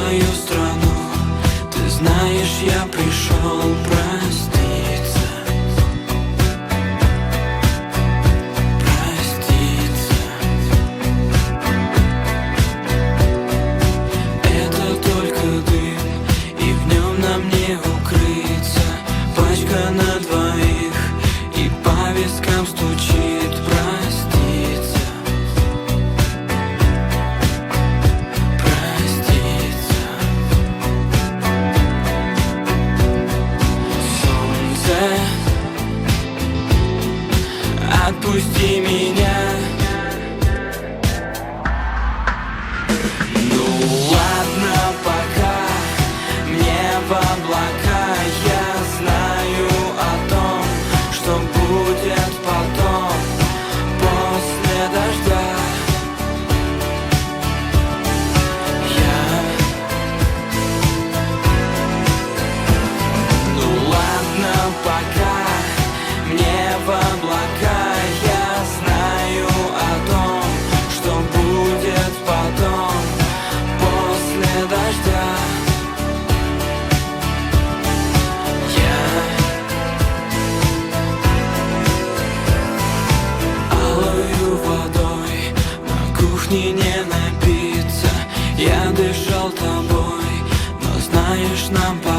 мою страну. Ты знаешь, я пришел проститься. Проститься. Это только дым, и в нем нам не укрыться. Пачка на двоих, и по вискам стучит проститься. Проститься. Солнце, отпусти меня. Ну ладно, пока мне в облака. Я знаю о том, что будет потом, после дождя. Ну ладно, пока мне в облака. Я знаю о том, что будет потом, после дождя. Алою водой на кухне не напиться. Я дышал тобой, но знаешь, нам пора.